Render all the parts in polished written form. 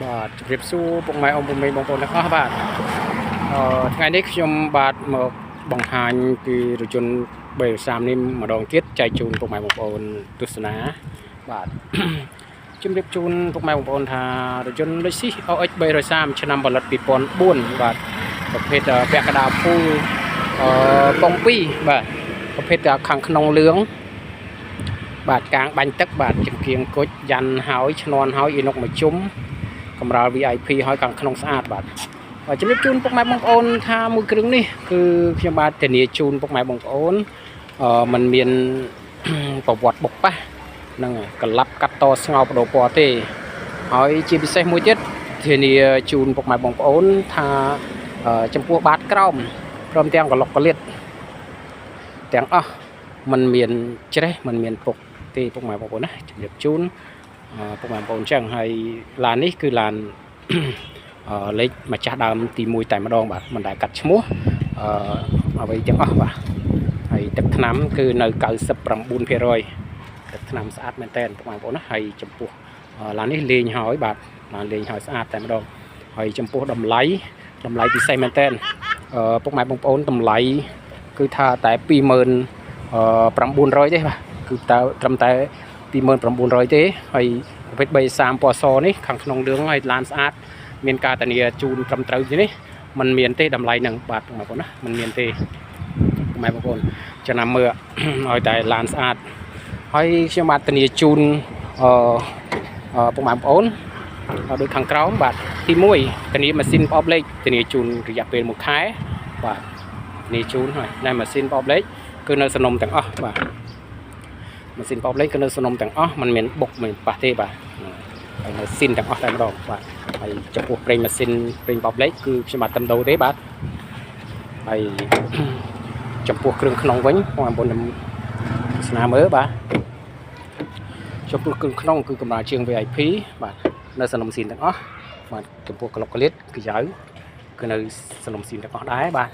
បាទជម្រាបសួរពុកម៉ែអ៊ំពុកមេបងប្អូនទាំងអស់បាទថ្ងៃនេះខ្ញុំបាទមកបង្ហាញពីរថយន្ត330នេះម្ដងទៀតចែកជូនពុកម៉ែបងប្អូនទស្សនាបាទ ជម្រាបជូនពុកម៉ែបងប្អូនថារថយន្ត Lexus OX 330ឆ្នាំផលិត2004បាទប្រភេទពាក់កណ្ដាលភូលកុង2បាទប្រភេទខាងក្នុងលឿងបាទកាងបាញ់ទឹកបាទជំគៀងគុជយ៉ាន់ហើយឈ្នន់ហើយអ៊ីនុកមួយជុំកម្រាល VIP ហើយខាងក្នុងស្អាតបាទជំរាបជូនពុកម៉ែបងប្អូនថាមួយគ្រឿងនេះគឺខ្ញុំបាទធានាជូនពុកម៉ែបងប្អូនมันមានប្រវត្តិបុកប៉ះហ្នឹងហើយកលាប់កាត់តស្ងោបដោពណ៌ទេហើយជាពិសេសមួយទៀតធានាជូនពុកម៉ែបងប្អូនថាចំពោះបាតក្រោមព្រមទាំងកឡុកកលៀតទាំងអស់มันមានច្រេះมันមានពុកទេពុកម៉ែបងប្អូនណាជំរាបជូនពុកម៉ែបងប្អូនចឹងហើយឡាននេះគឺឡានលេខម្ចាស់ដើមទី1តែម្ដងបាទមិនដែលកាត់ឈ្មោះអ្វីទាំងអស់បាទហើយទឹកថ្នាំគឺនៅ 99% ទឹកថ្នាំស្អាតមែនតើពុកម៉ែបងប្អូនណាហើយចំពោះឡាននេះលេងហើយបាទឡានលេងហើយស្អាតតែម្ដងហើយចំពោះតម្លៃពិសេសមែនតើពុកម៉ែបងប្អូនតម្លៃគឺថាតែ 29,900 ទេបាទគឺត្រឹមតែ 29,900 ទេហើយប្រភេទ330ពណ៌សនេះខាងក្នុងរឿងហើយឡានស្អាតមានការធានាជូនត្រឹមត្រូវទេនេះมันមានទេតម្លៃហ្នឹងបាទបងប្អូនណាมันមានទេពុកម៉ែបងប្អូនចំណាំមើលឲ្យតែឡានស្អាតហើយខ្ញុំបាទធានាជូនពុកម៉ែបងប្អូនដូចខាងក្រោមបាទទី1ធានាម៉ាស៊ីនប្រអប់លេខធានាជូនរយៈពេល1ខែបាទធានាជូនហើយនៅម៉ាស៊ីនប្រអប់លេខគឺនៅសំណុំទាំងអស់បាទម៉ាស៊ីនប្រអប់លេខគឺនៅសំណុំទាំងអស់มันមានបុកមិនប៉ះទេបាទហើយនៅស៊ីនទាំងអស់តែម្ដងបាទហើយចំពោះប្រេងម៉ាស៊ីនប្រេងប្រអប់លេខគឺខ្ញុំបាទតំដោទេបាទហើយចំពោះគ្រឿងក្នុងវិញបងប្អូនស្នាមើលបាទចំពោះគ្រឿងក្នុងគឺកម្រាលជើង VIP បាទនៅសំណុំស៊ីនទាំងអស់បាទចំពោះក្លុកក្លៀតគឺយ៉ៅគឺនៅសំណុំស៊ីនទាំងអស់ដែរបាទ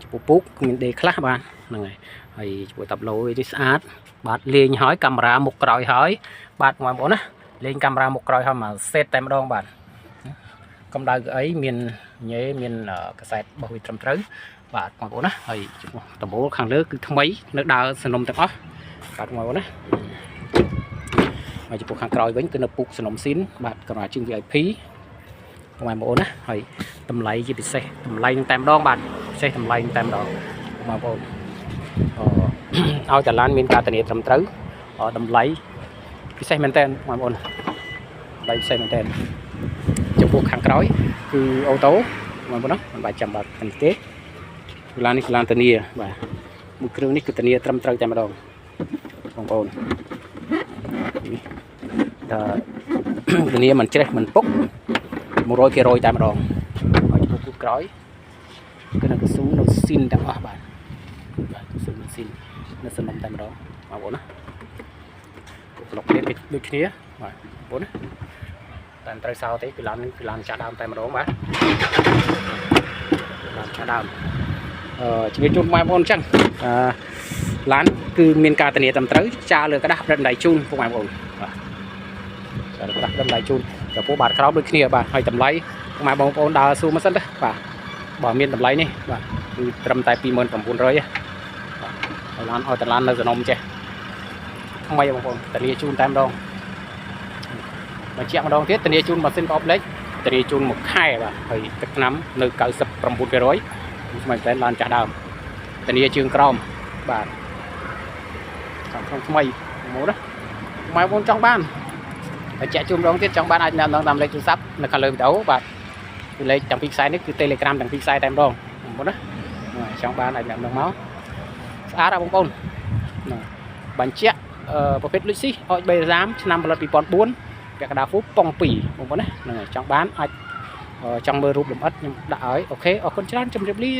ចំពោះពុកមានដេខ្លះបាទហ្នឹងហើយចំពោះតាប់ឡូនេះស្អាតបាទលេងហើយកាមេរ៉ាមុខក្រោយហើយបាទបងប្អូនណាលេងកាមេរ៉ាមុខក្រោយហើយមកសេតតែម្ដងបាទកម្ដៅអីមានញ៉េមានកសែតបោះវាត្រឹមត្រូវបាទបងប្អូនណាហើយចំពោះដំបូលខាងលើគឺថ្មីនៅដើរសំណុំទាំងអស់បាទបងប្អូនណាហើយចំពោះខាងក្រោយវិញគឺនៅពុកសំណុំស៊ីនបាទកម្រាលជើង VIP បងប្អូនណាហើយតម្លៃជាពិសេសតម្លៃនឹងតែម្ដងបាទពិសេសតម្លៃនឹងតែម្ដងបងប្អូនឲ្យតាឡានមានការធានាត្រឹមត្រូវតម្លៃពិសេសមែនតើបងប្អូនតម្លៃពិសេសមែនតើចំពោះខាងក្រោយគឺអូតូបងប្អូនណាមិនបាច់ចាំបាច់ទេគឺឡាននេះគឺឡានធានាបាទមួយគ្រឿងនេះគឺធានាត្រឹមត្រូវតែម្ដងបងប្អូនធានាមិនច្រេះមិនពុក 100% តែម្ដងហើយចំពោះគូក្រោយគឺនៅកស៊ូនៅស៊ីនទាំងអស់បាទកស៊ូនៅស៊ីននៅសំណុំតែម្ដងបងប្អូនណាប្លុកនេះដូចគ្នាបាទបងប្អូនណាតែត្រូវសោទេគឺឡាននេះគឺឡានចាស់ដើមតែម្ដងបាទឡានចាស់ដើមជំរាបជូនបងប្អូនអញ្ចឹងឡានគឺមានការធានាត្រឹមត្រូវចាលើក្តាស់ប្រេតដៃជូនបងប្អូនបាទចាលើក្តាស់ប្រេតដៃជូនចំពោះបាតក្រោមដូចគ្នាបាទហើយតម្លៃបងប្អូនដើរស៊ូមកសិនទៅបាទបើមានតម្លៃនេះបាទគឺត្រឹមតែ 29,900 ទេបាទហើយឡានឲ្យតឡាននៅសំណុំចេះថ្មីបងប្អូនធានាជូនតែម្ដងបញ្ជាក់ម្ដងទៀតធានាជូនម៉ាស៊ីនប្រអប់លេខធានាជូន1ខែបាទហើយទឹកថ្នាំនៅ 99% ស្មើតែឡានចាស់ដើមធានាជើងក្រោមបាទខាងក្នុងថ្មីមកណាម៉ែបងចង់បានបញ្ជាក់ជូនម្ដងទៀតចង់បានអាចណែនាំតាមលេខទូរស័ព្ទនៅខាងលើវីដេអូបាទគឺលេខទាំងពីរខ្សែនេះគឺ Telegram ទាំងពីរខ្សែតែម្ដងបងប្អូនណាចង់បានអាចណែនាំមកស្អាតបងប្អូនបញ្ជាក់ប្រភេទ Lexus OX 330ឆ្នាំផលិត2004ពាក់កណ្ដាលហ្វូប៉ុង2បងប្អូនណាហ្នឹងហើយចង់បានអាចចង់មើលរូបលម្អិតខ្ញុំដាក់ឲ្យអូខេអរគុណច្រើនជម្រាបលា